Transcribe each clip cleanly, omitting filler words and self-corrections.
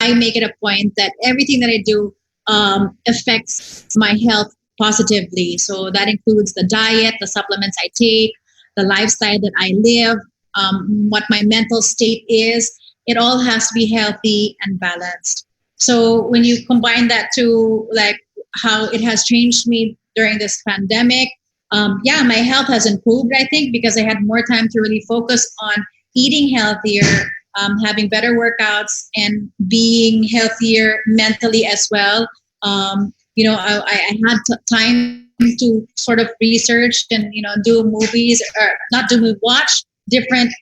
I make it a point that everything that I do affects my health positively. So that includes the diet, the supplements I take, the lifestyle that I live, what my mental state is. It all has to be healthy and balanced. So when you combine that to like how it has changed me during this pandemic, yeah, my health has improved, I think, because I had more time to really focus on eating healthier, having better workouts, and being healthier mentally as well. I had time to sort of research and do movies, or not do move watch different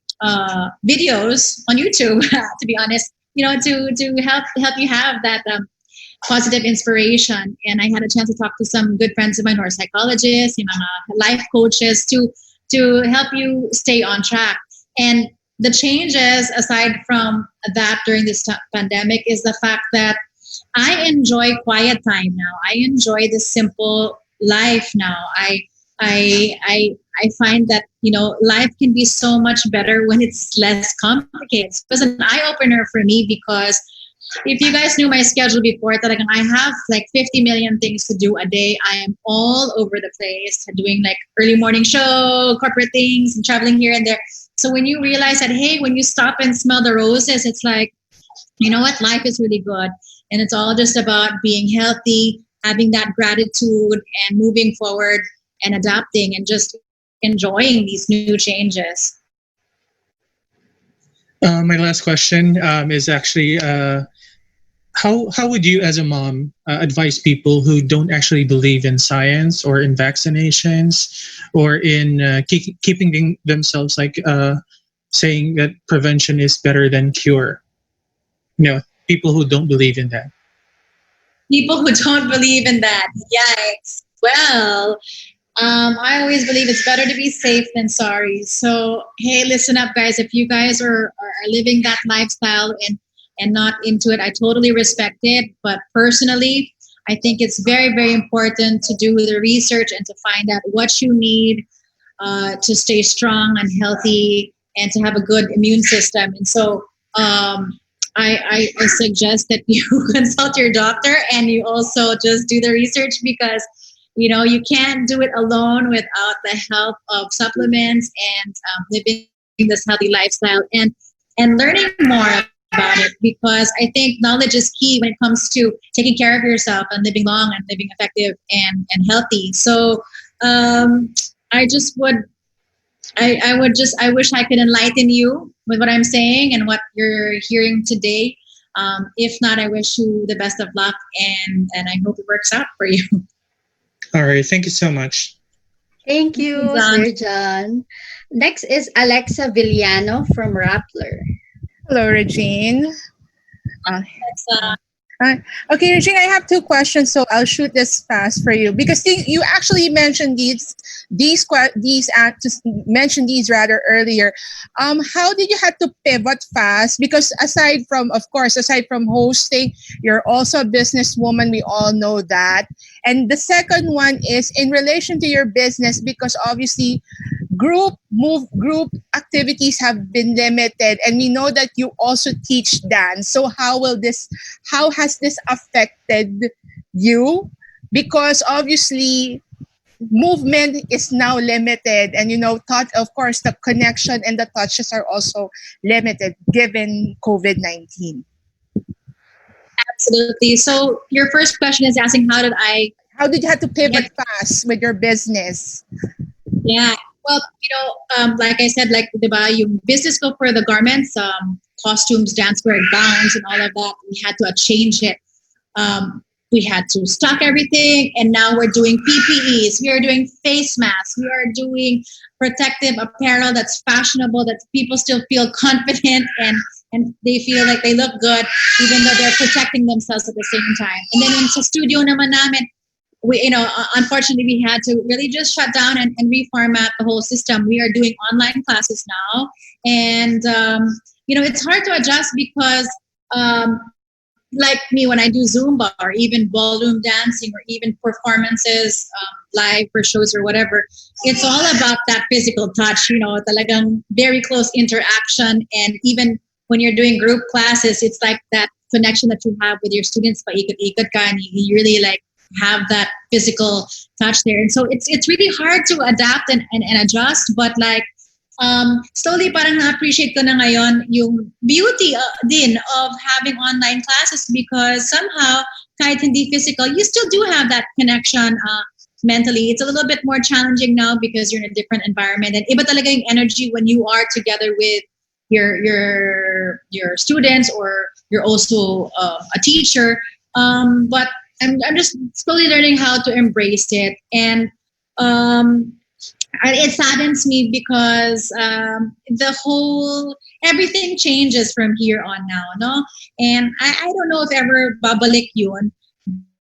videos on YouTube. To be honest, to help you have that positive inspiration. And I had a chance to talk to some good friends of mine who are psychologists, life coaches, to help you stay on track. And the changes aside from that during this pandemic is the fact that I enjoy quiet time now. I enjoy the simple life now. I find that life can be so much better when it's less complicated. It was an eye opener for me because if you guys knew my schedule before, that like, I have like 50 million things to do a day. I am all over the place doing like early morning show, corporate things, and traveling here and there. So when you realize that, hey, when you stop and smell the roses, it's like, you know what, life is really good. And it's all just about being healthy, having that gratitude, and moving forward and adapting and just enjoying these new changes. My last question is actually, how would you, as a mom, advise people who don't actually believe in science or in vaccinations or in keeping themselves like saying that prevention is better than cure? People who don't believe in that. People who don't believe in that, yikes. Well, I always believe it's better to be safe than sorry. So, hey, listen up, guys. If you guys are living that lifestyle and not into it, I totally respect it. But personally, I think it's very, very important to do the research and to find out what you need to stay strong and healthy and to have a good immune system. And so, I suggest that you consult your doctor and you also just do the research because you can't do it alone without the help of supplements and living this healthy lifestyle and learning more about it, because I think knowledge is key when it comes to taking care of yourself and living long and living effective and healthy. So I just would I wish I could enlighten you with what I'm saying and what you're hearing today. If not, I wish you the best of luck and I hope it works out for you. All right. Thank you so much. Thank you, Sir John. Next is Alexa Villano from Rappler. Hello, Regine. Alexa. Okay, Regine, I have two questions, so I'll shoot this fast for you because you actually mentioned mentioned these rather earlier. How did you have to pivot fast? Because aside from hosting, you're also a businesswoman. We all know that. And the second one is in relation to your business, because obviously group activities have been limited, and we know that you also teach dance. So how has this affected you? Because obviously movement is now limited, and of course the connection and the touches are also limited given COVID-19. Absolutely. So your first question is asking how did you have to pivot fast with your business? Yeah. Well, like I said, like yung business scope for the garments, costumes, dancewear, gowns, and all of that, we had to change it. We had to stock everything, and now we're doing PPEs. We are doing face masks. We are doing protective apparel that's fashionable, that people still feel confident and they feel like they look good, even though they're protecting themselves at the same time. And then in sa studio naman namin, we, unfortunately, we had to really just shut down and reformat the whole system. We are doing online classes now, and it's hard to adjust because, like me, when I do Zumba or even ballroom dancing or even performances live for shows or whatever, it's all about that physical touch. Talagang very close interaction, and even when you're doing group classes, it's like that connection that you have with your students, paikot-ikot ka, and you really like have that physical touch there. And so it's really hard to adapt and adjust, but like slowly parang na-appreciate ko na ngayon yung beauty din of having online classes because somehow kahit hindi physical, you still do have that connection mentally. It's a little bit more challenging now because you're in a different environment and iba talaga yung energy when you are together with your students or you're also a teacher. But I'm just slowly learning how to embrace it, and it saddens me because the whole everything changes from here on now, no? And I don't know if ever babalik yun,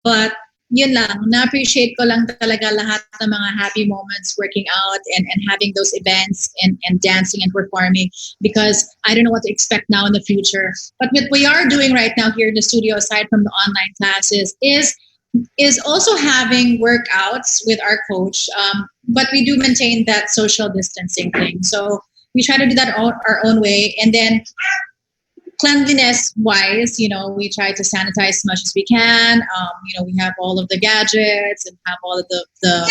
but yun lang, na-appreciate ko lang talaga lahat ng mga happy moments working out and having those events and dancing and performing because I don't know what to expect now in the future. But what we are doing right now here in the studio, aside from the online classes, is also having workouts with our coach. But we do maintain that social distancing thing. So we try to do that our own way. And then cleanliness wise, we try to sanitize as much as we can. We have all of the gadgets and have all of the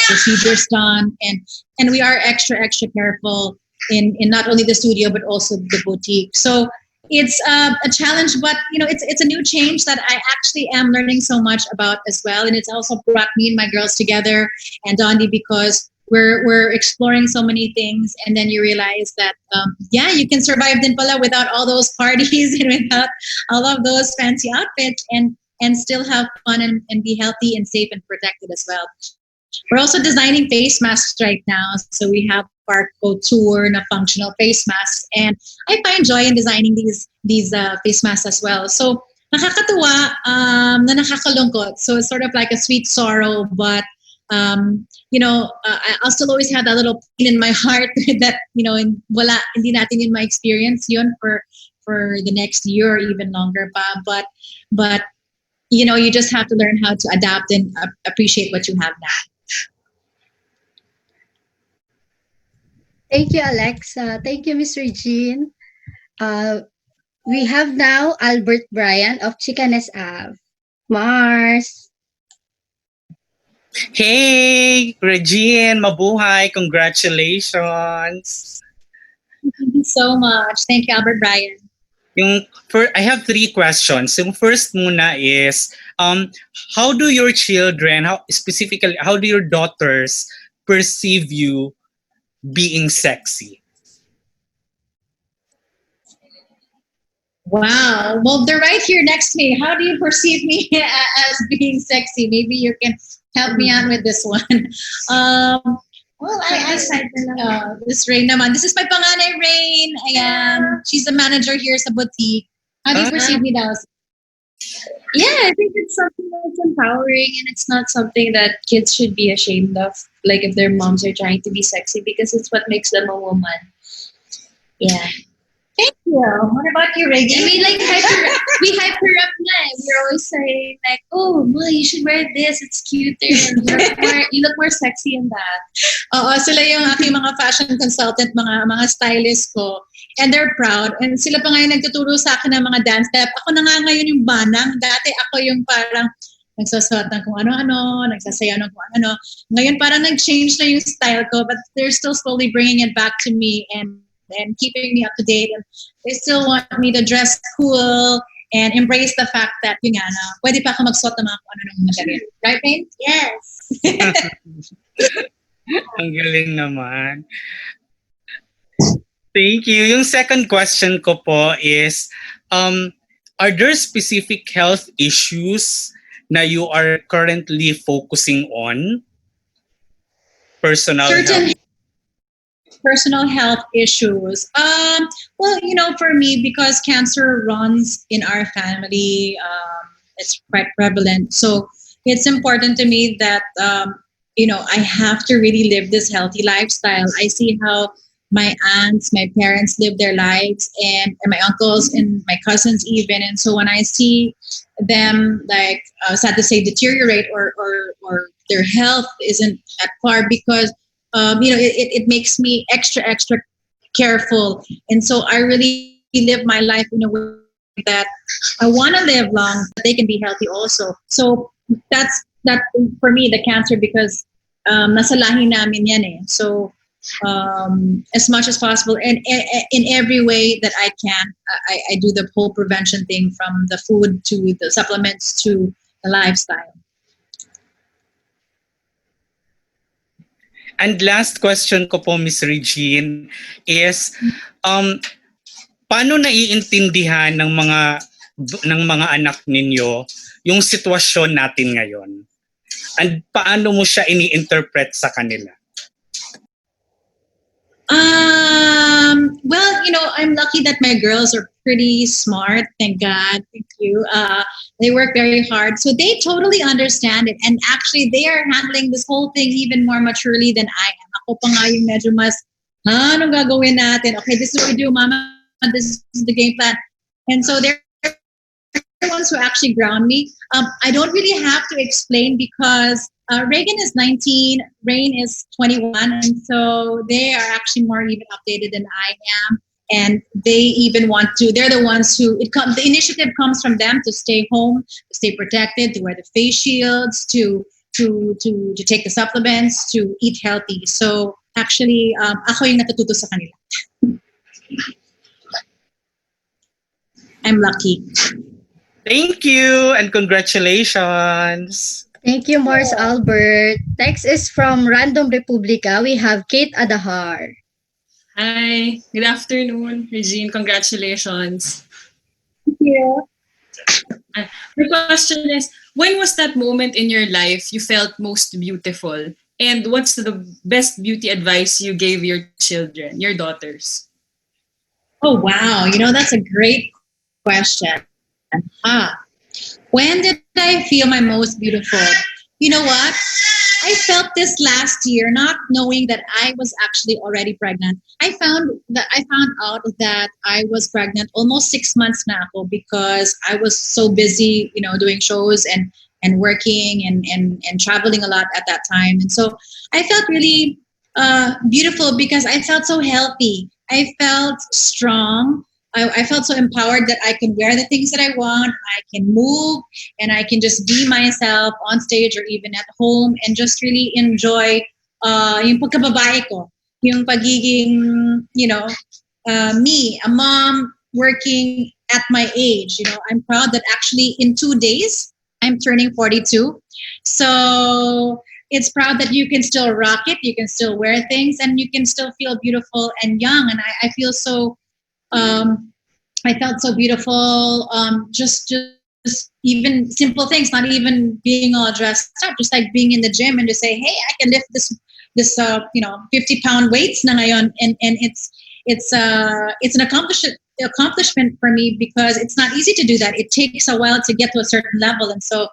procedures done. And we are extra, extra careful in not only the studio, but also the boutique. So it's a challenge, but it's a new change that I actually am learning so much about as well. And it's also brought me and my girls together and Dondi because we're exploring so many things, and then you realize that you can survive din pala without all those parties and without all of those fancy outfits and still have fun and be healthy and safe and protected as well. We're also designing face masks right now, so we have our couture na functional face masks, and I find joy in designing these face masks as well. So nakakatuwa na nakakalungkot. So it's sort of like a sweet sorrow, but I'll still always have that little pain in my heart that wala hindi natin yun ma-experience yun for the next year or even longer pa. But you just have to learn how to adapt and appreciate what you have now. Thank you, Alexa. Thank you, Miss Regine. We have now Albert Bryan of Chicanes Ave. Mars. Hey, Regine, mabuhay. Congratulations. Thank you so much. Thank you, Albert Bryan. I have 3 questions. Yung first muna is, how do your children, how do your daughters perceive you being sexy? Wow. Well, they're right here next to me. How do you perceive me as being sexy? Maybe you can help me out with this one. Well, this Rain naman. This is my panganay, Rain. Ayan. She's the manager here sa boutique. How do you perceive me now? Yeah, I think it's something that's empowering and it's not something that kids should be ashamed of. Like if their moms are trying to be sexy because it's what makes them a woman. Yeah. Thank you. What about you, Regine? We like we hype her up na. We're always saying like, oh, well, you should wear this. It's cuter. And you look more sexy in that. Oo, sila yung aking mga fashion consultant, mga stylist ko. And they're proud. And sila pa ngayon nagtuturo sa akin ng mga dance step. Ako na nga ngayon yung banang. Dati ako yung parang nagsasuot ng kung ano-ano, nagsasayaw ng kung ano-ano. Ngayon parang nag-change na yung style ko, but they're still slowly bringing it back to me and keeping me up to date. And they still want me to dress cool and embrace the fact that, yun nga na, pwede pa ako magsuot ng mga kung ano-ano material. Right, Rain? Yes. Ang galing naman. Thank you. Yung second question ko po is, are there specific health issues na you are currently focusing on? Personal health. Personal health issues. Well, for me, because cancer runs in our family, it's quite prevalent. So it's important to me that, I have to really live this healthy lifestyle. I see how my aunts, my parents live their lives and my uncles and my cousins even. And so when I see them, like, sad to say, deteriorate or their health isn't at par because it makes me extra careful, and so I really live my life in a way that I want to live long, but they can be healthy also. So that for me the cancer because nasa lahi namin yan eh. So as much as possible and in every way that I can, I do the whole prevention thing from the food to the supplements to the lifestyle. And last question ko po, Miss Regine, is paano naiintindihan ng mga anak ninyo yung sitwasyon natin ngayon? And paano mo siya ini-interpret sa kanila? Well, I'm lucky that my girls are pretty smart. Thank God. Thank you. They work very hard. So they totally understand it. And actually, they are handling this whole thing even more maturely than I am. Ako pa nga yung medyo mas, anong gagawin natin? Okay, this is what we do, mama. This is the game plan. And so they're the ones who actually ground me. I don't really have to explain because Reagan is 19, Rain is 21, and so they are actually more even updated than I am. And they even want to. They're the ones who the initiative comes from them to stay home, to stay protected, to wear the face shields, to take the supplements, to eat healthy. So actually, ako yung natututo sa kanila. I'm lucky. Thank you and congratulations. Thank you, Mars Albert. Next is from Random Republica. We have Kate Adahar. Hi, good afternoon, Regine. Congratulations. Thank you. The question is, when was that moment in your life you felt most beautiful? And what's the best beauty advice you gave your children, your daughters? Oh, wow. That's a great question. When did I feel my most beautiful? You know what? I felt this last year, not knowing that I was actually already pregnant. I found out that I was pregnant almost 6 months now because I was so busy, doing shows and working and traveling a lot at that time. And so I felt really beautiful because I felt so healthy. I felt strong. I felt so empowered that I can wear the things that I want. I can move and I can just be myself on stage or even at home and just really enjoy yung pagkababae ko, yung pagiging, me, a mom working at my age. I'm proud that actually in 2 days, I'm turning 42. So it's proud that you can still rock it, you can still wear things, and you can still feel beautiful and young. And I feel so I felt so beautiful. Just even simple things, not even being all dressed up, just like being in the gym and to say, hey, I can lift this 50-pound weights na ngayon, and it's an accomplishment for me because it's not easy to do that. It takes a while to get to a certain level, and so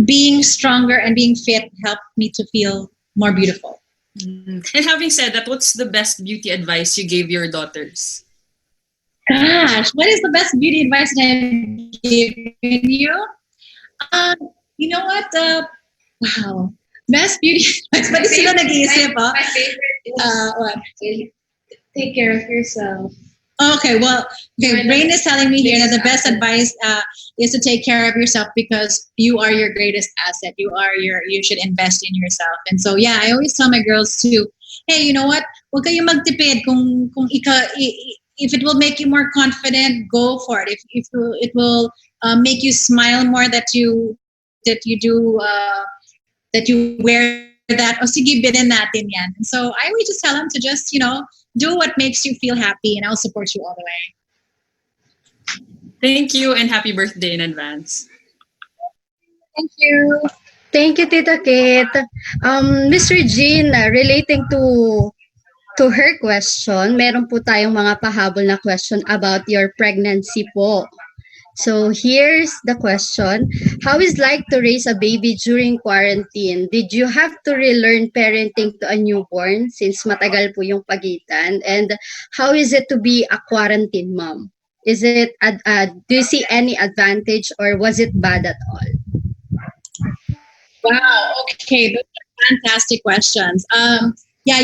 being stronger and being fit helped me to feel more beautiful. And having said that, what's the best beauty advice you gave your daughters? Gosh, what is the best beauty advice that I've given you? You know what? Wow. Best beauty advice. Pati sila nag-iisip, My favorite is what? take care of yourself. Okay, well, Rain is telling me here that the best advice is to take care of yourself because you are your greatest asset. You should invest in yourself. And so, yeah, I always tell my girls too, hey, you know what? Huwag kayong magtipid kung if it will make you more confident, go for it. If it will make you smile more that you wear that, o sige, bilhin natin yan. And so I always just tell them to just, do what makes you feel happy, and I'll support you all the way. Thank you and happy birthday in advance. Thank you. Thank you, Tita Kate. Miss Regine, relating to her question, meron po tayong mga pahabol na question about your pregnancy po. So here's the question. How is like to raise a baby during quarantine? Did you have to relearn parenting to a newborn since matagal po yung pagitan? And how is it to be a quarantine mom? Is it do you see any advantage or was it bad at all? Wow. Okay, those are fantastic questions. Yeah,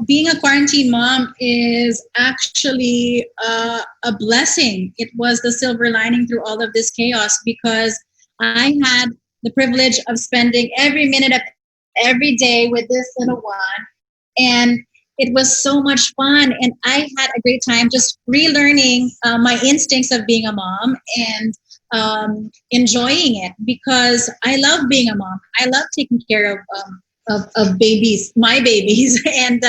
being a quarantine mom is actually a blessing. It was the silver lining through all of this chaos because I had the privilege of spending every minute of every day with this little one. And it was so much fun. And I had a great time just relearning my instincts of being a mom and enjoying it because I love being a mom. I love taking care of babies, my babies. And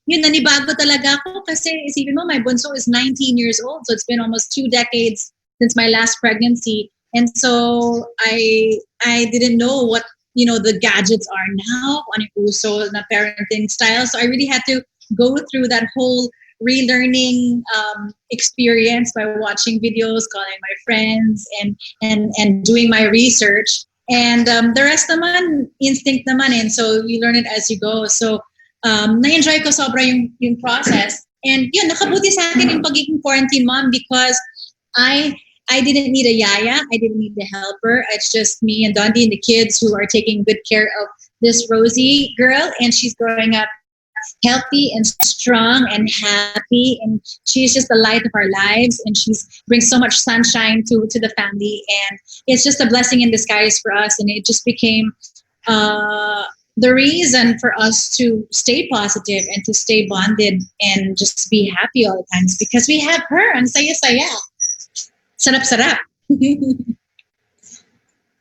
yun, nanibago talaga ako kasi isipin mo, my bunso is 19 years old. So it's been almost 2 decades since my last pregnancy. And so I didn't know what the gadgets are now on uso na parenting style. So I really had to go through that whole relearning experience by watching videos, calling my friends, and doing my research. And the rest naman, instinct naman. And so you learn it as you go. So na-enjoy ko sobra yung process. And yun, nakabuti sa akin yung pagiging quarantine mom because I I didn't need a yaya. I didn't need a helper. It's just me and Dondi and the kids who are taking good care of this Rosie girl. And she's growing up healthy and strong and happy. And she's just the light of our lives. And she's brings so much sunshine to the family. And it's just a blessing in disguise for us. And it just became the reason for us to stay positive and to stay bonded and just be happy all the times because we have her and saya-saya. Sarap-sarap.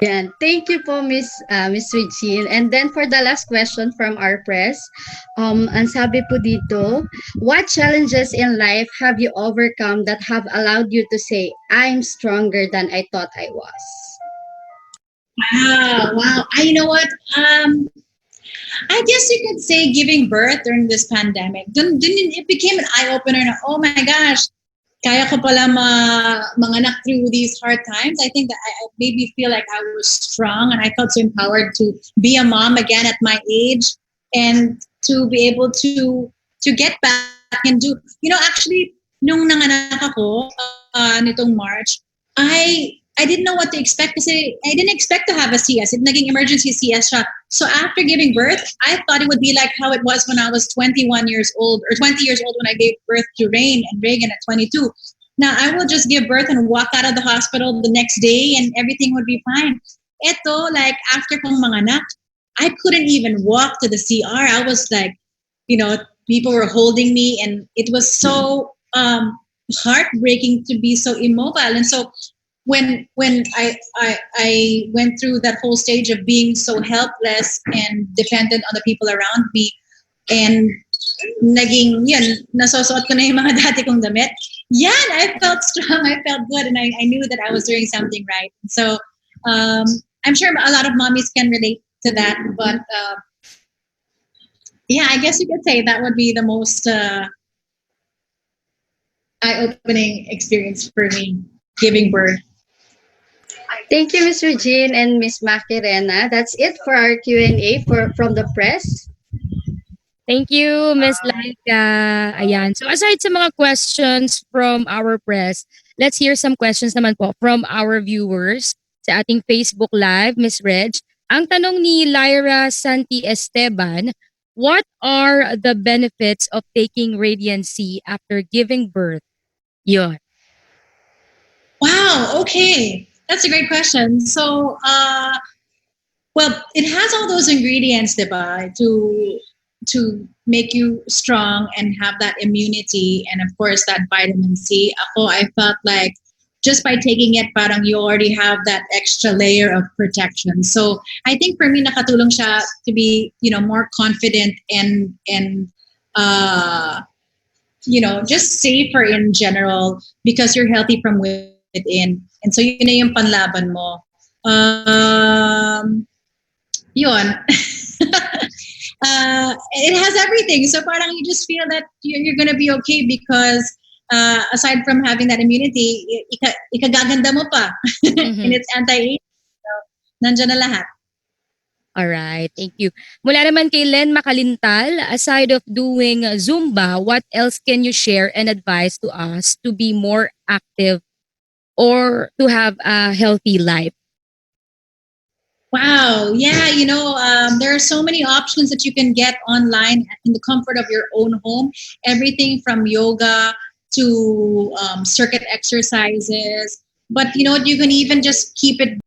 Yan. Thank you po, Miss Regine. And then for the last question from our press, ang sabi po dito, what challenges in life have you overcome that have allowed you to say, I'm stronger than I thought I was? Wow. You know what? I guess you could say giving birth during this pandemic. It became an eye opener. Na, oh my gosh, kaya ko pala manganak through these hard times. I think that I made me feel like I was strong and I felt so empowered to be a mom again at my age and to be able to get back and do. Actually, nung nanganak ako nitong March, I didn't know what to expect kasi I didn't expect to have a CS. It naging emergency CS siya. So after giving birth, I thought it would be like how it was when I was 21 years old or 20 years old when I gave birth to Rain and Reagan at 22. Now I will just give birth and walk out of the hospital the next day and everything would be fine. Eto, like after kong manganak, I couldn't even walk to the CR. I was like, people were holding me and it was so heartbreaking to be so immobile. And so when I went through that whole stage of being so helpless and dependent on the people around me and naging yun, nasusuot ko na yung mga dati kong damit. Yan, I felt strong, I felt good, and I knew that I was doing something right. So I'm sure a lot of mommies can relate to that, but yeah, I guess you could say that would be the most eye-opening experience for me, giving birth. Thank you, Miss Regine and Miss Macarena. That's it for our Q&A from the press. Thank you, Miss Laika. Ayan. So aside sa mga questions from our press, let's hear some questions naman po from our viewers sa ating Facebook Live, Miss Reg. Ang tanong ni Lyra Santi Esteban, what are the benefits of taking Radiancy after giving birth? Yun. Wow, okay. That's a great question. So, well, it has all those ingredients, diba, to make you strong and have that immunity and of course that vitamin C. I felt like just by taking it, parang you already have that extra layer of protection. So I think for me, nakatulong siya to be, more confident and just safer in general because you're healthy from within. And so yun na yung panlaban mo. Yun. It has everything. So parang you just feel that you're going to be okay because aside from having that immunity, ikagaganda mo pa. And it's anti-aging. So, nandyan na lahat. All right, thank you. Mula naman kay Len Makalintal, aside of doing Zumba, what else can you share and advise to us to be more active or to have a healthy life? Wow. Yeah. There are so many options that you can get online in the comfort of your own home. Everything from yoga to circuit exercises. But you know what? You can even just keep it